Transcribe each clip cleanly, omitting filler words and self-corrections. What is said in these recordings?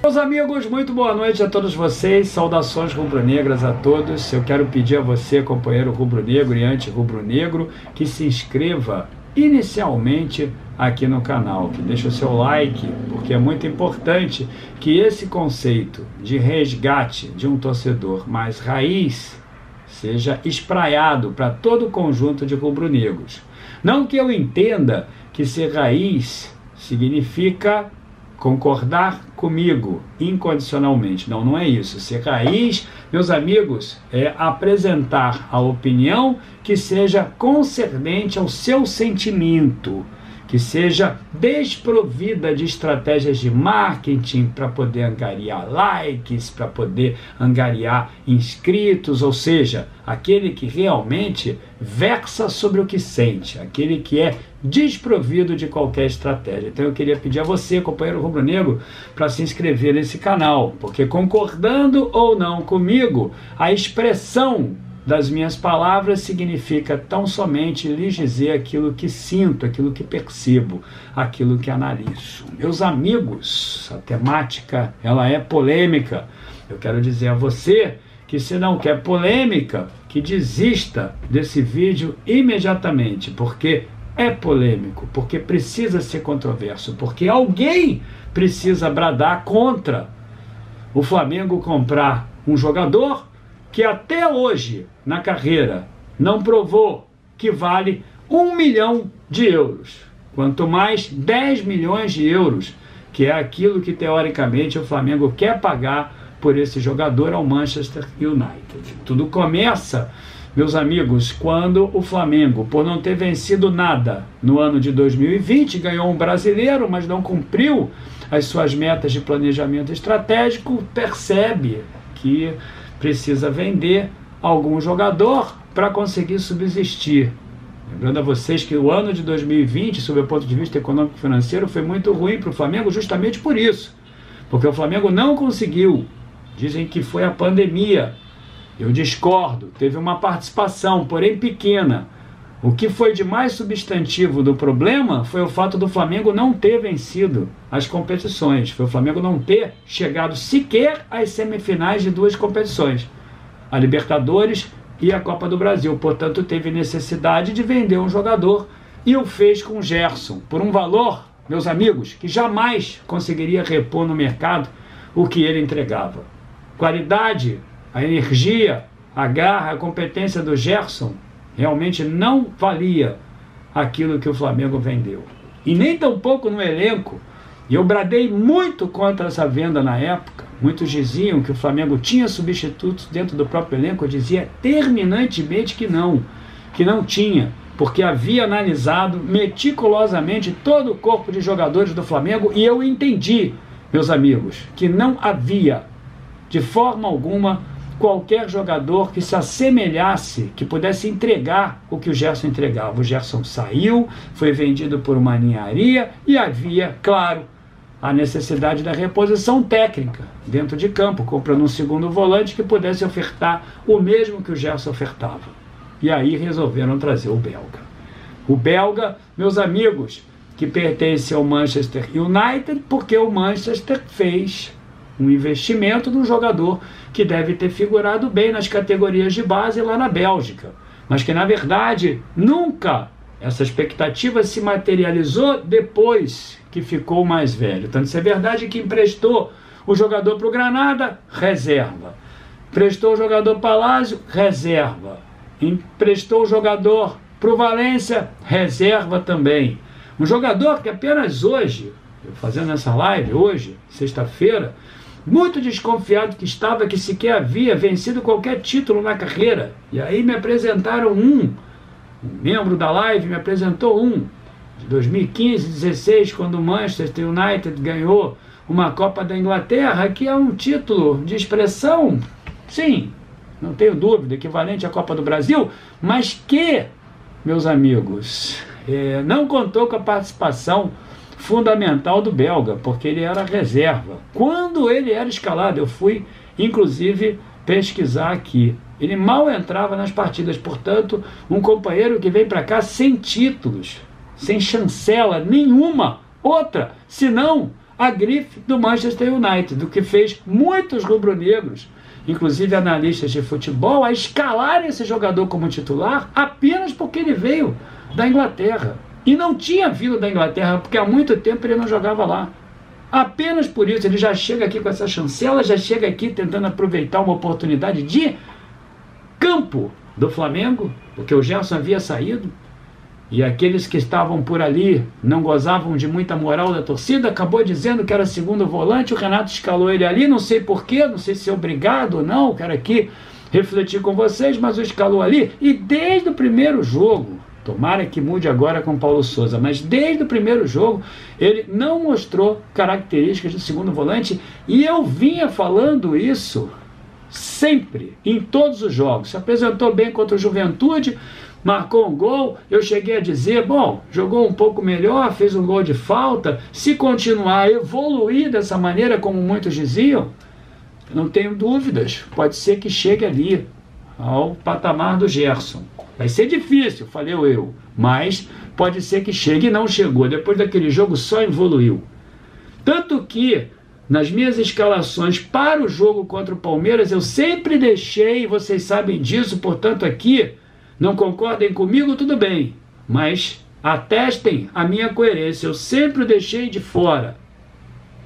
Meus amigos, muito boa noite a todos vocês, saudações rubro-negras a todos. Eu quero pedir a você, companheiro rubro-negro e anti-rubro-negro, que se inscreva inicialmente aqui no canal, que deixe o seu like, porque é muito importante que esse conceito de resgate de um torcedor mais raiz seja espraiado para todo o conjunto de rubro-negros. Não que eu entenda que ser raiz significa concordar comigo incondicionalmente. Não, não é isso. Ser raiz, meus amigos, é apresentar a opinião que seja concernente ao seu sentimento, que seja desprovida de estratégias de marketing para poder angariar likes, para poder angariar inscritos, ou seja, aquele que realmente versa sobre o que sente, aquele que é desprovido de qualquer estratégia. Então eu queria pedir a você, companheiro rubro-negro, para se inscrever nesse canal, porque concordando ou não comigo, a expressão das minhas palavras significa tão somente lhes dizer aquilo que sinto, aquilo que percebo, aquilo que analiso. Meus amigos, a temática ela é polêmica. Eu quero dizer a você que se não quer polêmica, que desista desse vídeo imediatamente, porque é polêmico, porque precisa ser controverso, porque alguém precisa bradar contra o Flamengo comprar um jogador que até hoje, na carreira, não provou que vale 1 milhão de euros. Quanto mais 10 milhões de euros, que é aquilo que teoricamente o Flamengo quer pagar por esse jogador ao Manchester United. Tudo começa, meus amigos, quando o Flamengo, por não ter vencido nada no ano de 2020, ganhou um brasileiro, mas não cumpriu as suas metas de planejamento estratégico, percebe que precisa vender algum jogador para conseguir subsistir. Lembrando a vocês que o ano de 2020, sob o ponto de vista econômico e financeiro, foi muito ruim para o Flamengo justamente por isso. Porque o Flamengo não conseguiu. Dizem que foi a pandemia. Eu discordo. Teve uma participação, porém pequena. O que foi de mais substantivo do problema foi o fato do Flamengo não ter vencido as competições. Foi o Flamengo não ter chegado sequer às semifinais de duas competições, a Libertadores e a Copa do Brasil. Portanto, teve necessidade de vender um jogador e o fez com o Gerson, por um valor, meus amigos, que jamais conseguiria repor no mercado o que ele entregava. Qualidade, a energia, a garra, a competência do Gerson realmente não valia aquilo que o Flamengo vendeu. E nem tampouco no elenco. E eu bradei muito contra essa venda na época. Muitos diziam que o Flamengo tinha substitutos dentro do próprio elenco. Eu dizia terminantemente que não tinha, porque havia analisado meticulosamente todo o corpo de jogadores do Flamengo e eu entendi, meus amigos, que não havia, de forma alguma, qualquer jogador que se assemelhasse, que pudesse entregar o que o Gerson entregava. O Gerson saiu, foi vendido por uma ninharia e havia, claro, a necessidade da reposição técnica dentro de campo, comprando um segundo volante que pudesse ofertar o mesmo que o Gerson ofertava. E aí resolveram trazer o belga. O belga, meus amigos, que pertence ao Manchester United, porque o Manchester fez um investimento num jogador que deve ter figurado bem nas categorias de base lá na Bélgica, mas que na verdade nunca essa expectativa se materializou depois que ficou mais velho. Tanto se é verdade que emprestou o jogador para o Granada, reserva. Emprestou o jogador para o Lazio, reserva. Emprestou o jogador para o Valência, reserva também. Um jogador que apenas hoje, eu fazendo essa live hoje, sexta-feira, muito desconfiado que estava, que sequer havia vencido qualquer título na carreira. E aí me apresentaram um membro da live me apresentou de 2015, 16, quando o Manchester United ganhou uma Copa da Inglaterra, que é um título de expressão, sim, não tenho dúvida, equivalente à Copa do Brasil, mas que, meus amigos, não contou com a participação fundamental do belga, porque ele era reserva. Quando ele era escalado, eu fui, inclusive, pesquisar aqui. Ele mal entrava nas partidas, portanto, um companheiro que vem para cá sem títulos, sem chancela nenhuma, outra, senão a grife do Manchester United, do que fez muitos rubro-negros, inclusive analistas de futebol, a escalarem esse jogador como titular apenas porque ele veio da Inglaterra. E não tinha vindo da Inglaterra, porque há muito tempo ele não jogava lá. Apenas por isso, ele já chega aqui com essa chancela, já chega aqui tentando aproveitar uma oportunidade de campo do Flamengo, porque o Gerson havia saído, e aqueles que estavam por ali não gozavam de muita moral da torcida, acabou dizendo que era segundo volante, o Renato escalou ele ali, não sei porquê, não sei se é obrigado ou não, quero aqui refletir com vocês, mas o escalou ali, e desde o primeiro jogo, tomara que mude agora com Paulo Sousa, mas desde o primeiro jogo ele não mostrou características de segundo volante, e eu vinha falando isso sempre, em todos os jogos. Se apresentou bem contra o Juventude, marcou um gol, eu cheguei a dizer, bom, jogou um pouco melhor, fez um gol de falta, se continuar a evoluir dessa maneira, como muitos diziam, não tenho dúvidas, pode ser que chegue ali, ao patamar do Gerson. Vai ser difícil, falei eu, mas pode ser que chegue, e não chegou, depois daquele jogo só evoluiu. Tanto que, nas minhas escalações para o jogo contra o Palmeiras, eu sempre deixei, vocês sabem disso, portanto aqui, não concordem comigo, tudo bem, mas atestem a minha coerência, eu sempre o deixei de fora.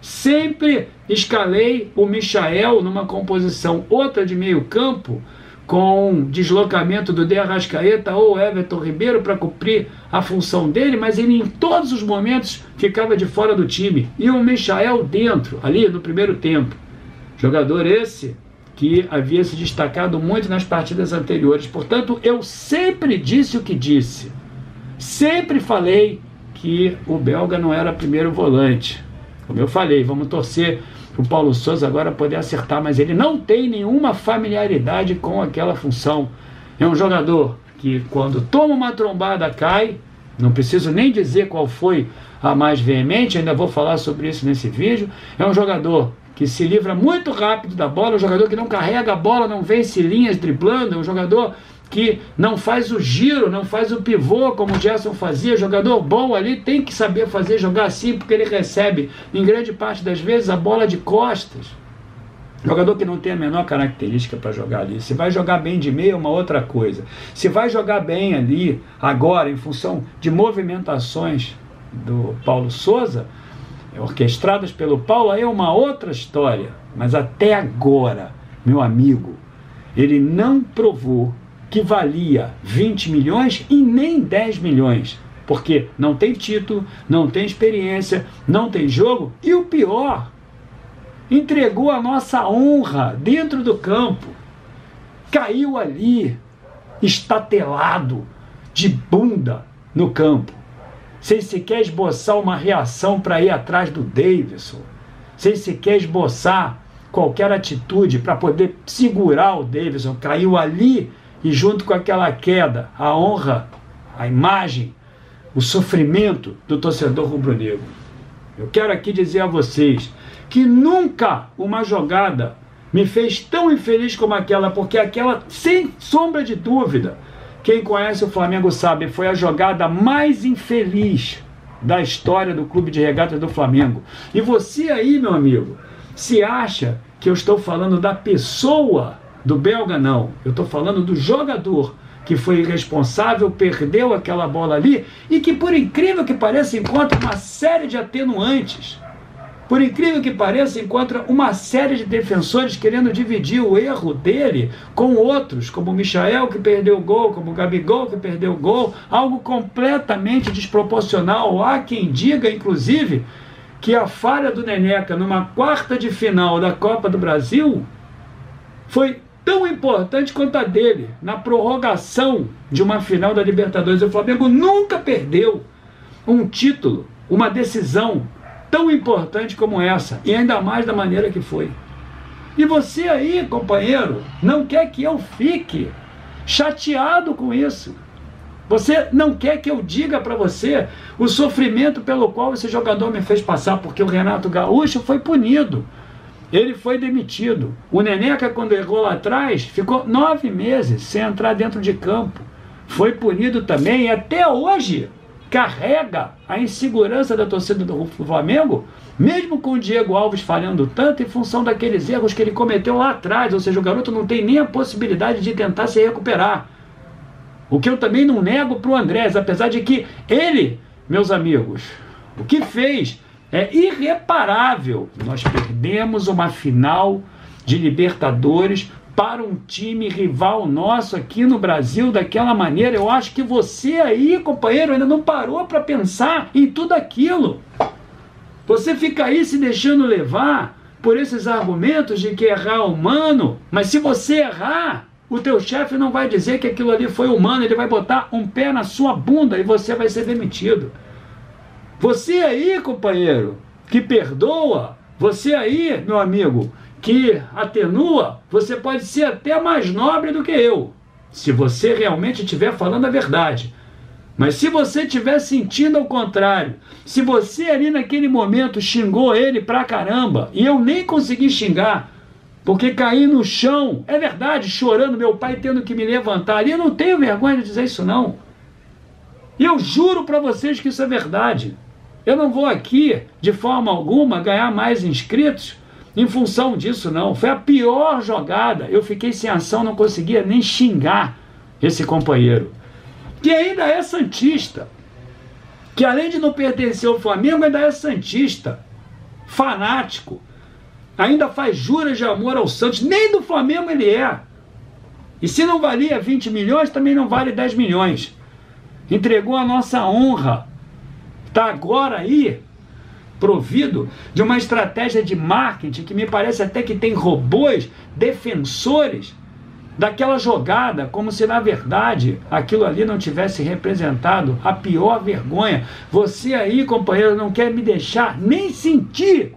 Sempre escalei o Michael numa composição outra de meio campo, com deslocamento do De Arrascaeta ou Everton Ribeiro para cumprir a função dele, mas ele em todos os momentos ficava de fora do time. E o Michael dentro, ali no primeiro tempo. Jogador esse que havia se destacado muito nas partidas anteriores. Portanto, eu sempre disse o que disse. Sempre falei que o belga não era primeiro volante. Como eu falei, vamos torcer para o Paulo Sousa agora poder acertar, mas ele não tem nenhuma familiaridade com aquela função. É um jogador que, quando toma uma trombada, cai. Não preciso nem dizer qual foi a mais veemente, ainda vou falar sobre isso nesse vídeo. É um jogador que se livra muito rápido da bola, um jogador que não carrega a bola, não vence linhas driblando, é um jogador que não faz o giro, não faz o pivô como o Gerson fazia. Jogador bom ali tem que saber fazer, jogar assim, porque ele recebe, em grande parte das vezes, a bola de costas. Jogador que não tem a menor característica para jogar ali. Se vai jogar bem de meio é uma outra coisa. Se vai jogar bem ali, agora, em função de movimentações do Paulo Sousa, orquestradas pelo Paulo, aí é uma outra história. Mas até agora, meu amigo, ele não provou que valia 20 milhões e nem 10 milhões. Porque não tem título, não tem experiência, não tem jogo. E o pior, entregou a nossa honra dentro do campo. Caiu ali, estatelado, de bunda no campo, sem sequer esboçar uma reação para ir atrás do Davidson, sem sequer esboçar qualquer atitude para poder segurar o Davidson. Caiu ali e, junto com aquela queda, a honra, a imagem, o sofrimento do torcedor rubro-negro. Eu quero aqui dizer a vocês que nunca uma jogada me fez tão infeliz como aquela, porque aquela, sem sombra de dúvida, quem conhece o Flamengo sabe, foi a jogada mais infeliz da história do Clube de Regatas do Flamengo. E você aí, meu amigo, se acha que eu estou falando da pessoa do belga? Não, eu estou falando do jogador que foi irresponsável, perdeu aquela bola ali e que, por incrível que pareça, encontra uma série de atenuantes. Por incrível que pareça, encontra uma série de defensores querendo dividir o erro dele com outros, como o Michael, que perdeu o gol, como o Gabigol, que perdeu o gol, algo completamente desproporcional. Há quem diga, inclusive, que a falha do Neneca numa quarta de final da Copa do Brasil foi tão importante quanto a dele na prorrogação de uma final da Libertadores. O Flamengo nunca perdeu um título, uma decisão tão importante como essa, e ainda mais da maneira que foi. E você aí, companheiro, não quer que eu fique chateado com isso. Você não quer que eu diga para você o sofrimento pelo qual esse jogador me fez passar, porque o Renato Gaúcho foi punido. Ele foi demitido. O Neneca, quando errou lá atrás, ficou 9 meses sem entrar dentro de campo. Foi punido também, e até hoje carrega a insegurança da torcida do Flamengo, mesmo com o Diego Alves falhando tanto em função daqueles erros que ele cometeu lá atrás, ou seja, o garoto não tem nem a possibilidade de tentar se recuperar. O que eu também não nego para o Andrés, apesar de que ele, meus amigos, o que fez é irreparável. Nós perdemos uma final de Libertadores para um time rival nosso aqui no Brasil daquela maneira. Eu acho que você aí, companheiro, ainda não parou para pensar em tudo aquilo. Você fica aí se deixando levar por esses argumentos de que errar é humano, mas se você errar, o teu chefe não vai dizer que aquilo ali foi humano, ele vai botar um pé na sua bunda e você vai ser demitido. Você aí, companheiro, que perdoa, você aí, meu amigo, que atenua, você pode ser até mais nobre do que eu, se você realmente estiver falando a verdade. Mas se você estiver sentindo ao contrário, se você ali naquele momento xingou ele pra caramba, e eu nem consegui xingar, porque caí no chão, é verdade, chorando, meu pai tendo que me levantar ali, eu não tenho vergonha de dizer isso não. E eu juro pra vocês que isso é verdade. Eu não vou aqui, de forma alguma, ganhar mais inscritos em função disso, não. Foi a pior jogada. Eu fiquei sem ação, não conseguia nem xingar esse companheiro. Que ainda é santista. Que além de não pertencer ao Flamengo, ainda é santista. Fanático. Ainda faz juras de amor ao Santos. Nem do Flamengo ele é. E se não valia 20 milhões, também não vale 10 milhões. Entregou a nossa honra. Está agora aí provido de uma estratégia de marketing que me parece até que tem robôs defensores daquela jogada, como se na verdade aquilo ali não tivesse representado a pior vergonha. Você aí, companheiro, não quer me deixar nem sentir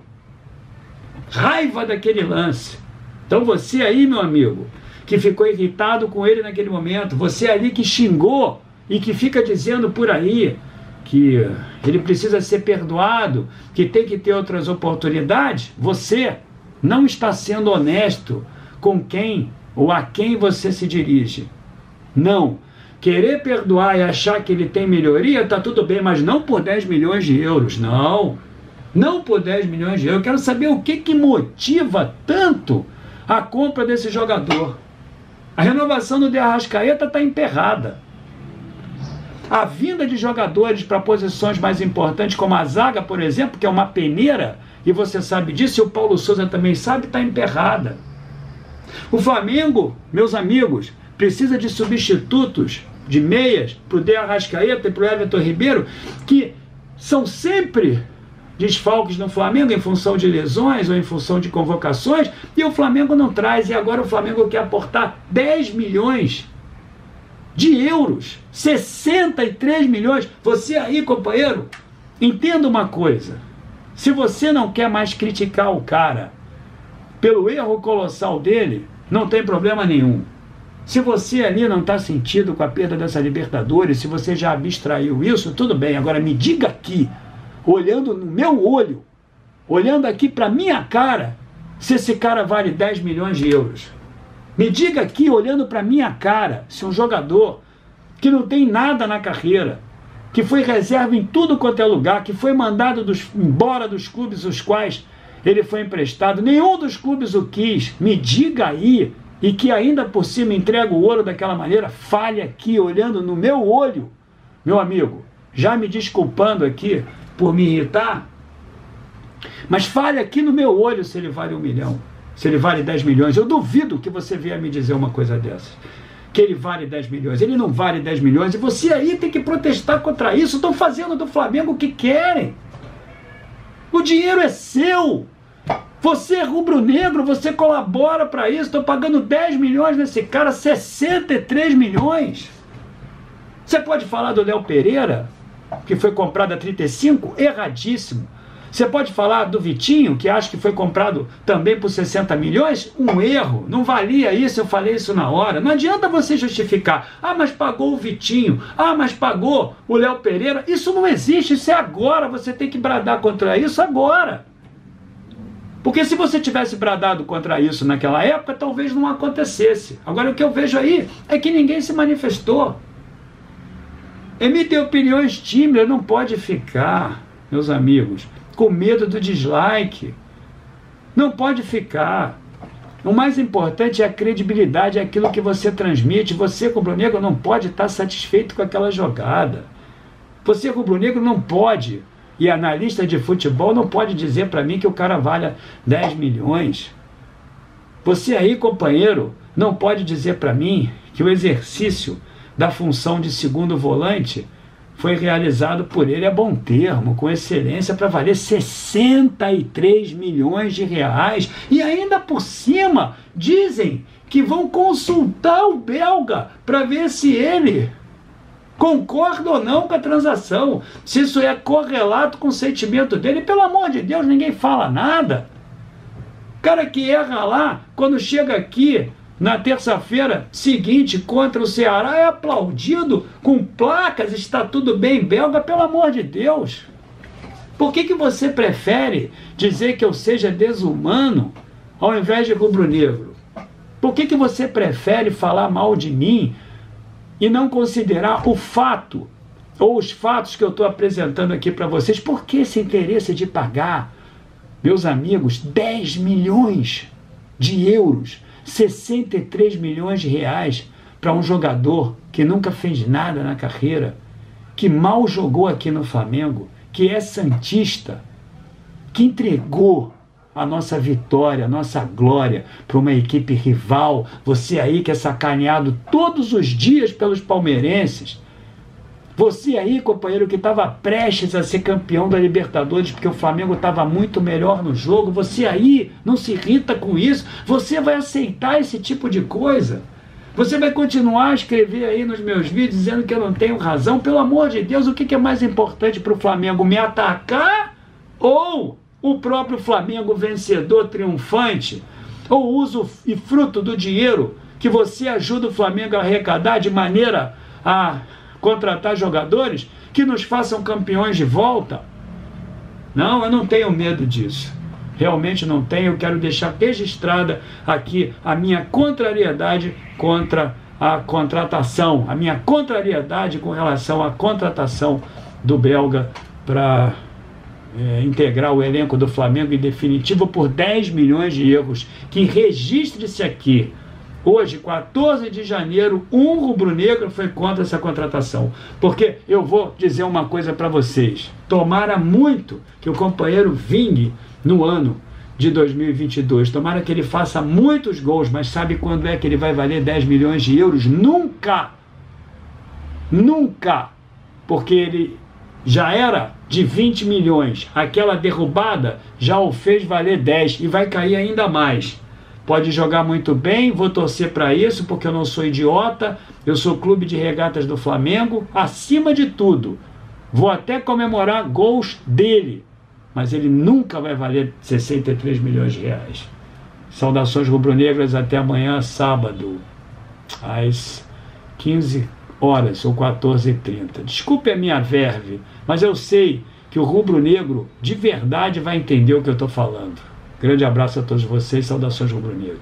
raiva daquele lance. Então você aí, meu amigo, que ficou irritado com ele naquele momento, você ali que xingou e que fica dizendo por aí que ele precisa ser perdoado, que tem que ter outras oportunidades, você não está sendo honesto com quem ou a quem você se dirige. Não. Querer perdoar e achar que ele tem melhoria, está tudo bem, mas não por 10 milhões de euros, não. Não por 10 milhões de euros. Eu quero saber o que motiva tanto a compra desse jogador. A renovação do De Arrascaeta está emperrada. A vinda de jogadores para posições mais importantes, como a zaga, por exemplo, que é uma peneira, e você sabe disso, e o Paulo Souza também sabe, está emperrada. O Flamengo, meus amigos, precisa de substitutos, de meias, para o De Arrascaeta e para o Everton Ribeiro, que são sempre desfalques no Flamengo em função de lesões ou em função de convocações, e o Flamengo não traz, e agora o Flamengo quer aportar 10 milhões de euros, 63 milhões. Você aí, companheiro, entenda uma coisa. Se você não quer mais criticar o cara pelo erro colossal dele, não tem problema nenhum. Se você ali não está sentido com a perda dessa Libertadores, se você já abstraiu isso, tudo bem. Agora me diga aqui, olhando no meu olho, olhando aqui para minha cara, se esse cara vale 10 milhões de euros. Me diga aqui, olhando para minha cara, se um jogador que não tem nada na carreira, que foi reserva em tudo quanto é lugar, que foi mandado embora dos clubes os quais ele foi emprestado, nenhum dos clubes o quis, me diga aí, e que ainda por cima entrega o ouro daquela maneira, fale aqui, olhando no meu olho, meu amigo, já me desculpando aqui por me irritar, mas fale aqui no meu olho se ele vale 1 milhão. Se ele vale 10 milhões, eu duvido que você venha me dizer uma coisa dessas. Que ele vale 10 milhões. Ele não vale 10 milhões. E você aí tem que protestar contra isso. Estão fazendo do Flamengo o que querem. O dinheiro é seu. Você é rubro-negro, você colabora para isso. Estão pagando 10 milhões nesse cara, 63 milhões. Você pode falar do Léo Pereira, que foi comprado a 35? Erradíssimo. Você pode falar do Vitinho, que acho que foi comprado também por 60 milhões? Um erro, não valia isso, eu falei isso na hora. Não adianta você justificar. Ah, mas pagou o Vitinho. Ah, mas pagou o Léo Pereira. Isso não existe, isso é agora. Você tem que bradar contra isso agora. Porque se você tivesse bradado contra isso naquela época, talvez não acontecesse. Agora o que eu vejo aí é que ninguém se manifestou. Emitem opiniões tímidas, não pode ficar, meus amigos, com medo do dislike. Não pode ficar. O mais importante é a credibilidade, é aquilo que você transmite. Você, rubro-negro, não pode estar satisfeito com aquela jogada. Você, rubro-negro, não pode, e analista de futebol não pode dizer para mim que o cara vale 10 milhões. Você aí, companheiro, não pode dizer para mim que o exercício da função de segundo volante foi realizado por ele a bom termo, com excelência, para valer 63 milhões de reais. E ainda por cima, dizem que vão consultar o belga para ver se ele concorda ou não com a transação, se isso é correlato com o sentimento dele. Pelo amor de Deus, ninguém fala nada. O cara que erra lá, quando chega aqui na terça-feira seguinte contra o Ceará, é aplaudido com placas, está tudo bem, belga. Pelo amor de Deus. Por que você prefere dizer que eu seja desumano ao invés de rubro-negro? Por que você prefere falar mal de mim e não considerar o fato, ou os fatos que eu estou apresentando aqui para vocês? Por que esse interesse de pagar, meus amigos, 10 milhões de euros, 63 milhões de reais para um jogador que nunca fez nada na carreira, que mal jogou aqui no Flamengo, que é santista, que entregou a nossa vitória, a nossa glória para uma equipe rival? Você aí que é sacaneado todos os dias pelos palmeirenses, você aí, companheiro, que estava prestes a ser campeão da Libertadores porque o Flamengo estava muito melhor no jogo, você aí não se irrita com isso? Você vai aceitar esse tipo de coisa? Você vai continuar a escrever aí nos meus vídeos dizendo que eu não tenho razão? Pelo amor de Deus, o que é mais importante para o Flamengo? Me atacar ou o próprio Flamengo vencedor, triunfante? Ou uso e fruto do dinheiro que você ajuda o Flamengo a arrecadar de maneira a contratar jogadores que nos façam campeões de volta? Não, eu não tenho medo disso. Realmente não tenho. Eu quero deixar registrada aqui a minha contrariedade contra a contratação, a minha contrariedade com relação à contratação do belga para integrar o elenco do Flamengo em definitivo por 10 milhões de euros. Que registre-se aqui. Hoje, 14 de janeiro, um rubro-negro foi contra essa contratação. Porque eu vou dizer uma coisa para vocês. Tomara muito que o companheiro vingue no ano de 2022. Tomara que ele faça muitos gols, mas sabe quando é que ele vai valer 10 milhões de euros? Nunca! Nunca! Porque ele já era de 20 milhões. Aquela derrubada já o fez valer 10 e vai cair ainda mais. Pode jogar muito bem, vou torcer para isso, porque eu não sou idiota, eu sou clube de regatas do Flamengo, acima de tudo. Vou até comemorar gols dele, mas ele nunca vai valer 63 milhões de reais. Saudações rubro-negras, até amanhã, sábado, às 15 horas ou 14h30. Desculpe a minha verve, mas eu sei que o rubro-negro de verdade vai entender o que eu estou falando. Grande abraço a todos vocês, saudações rubro-negras.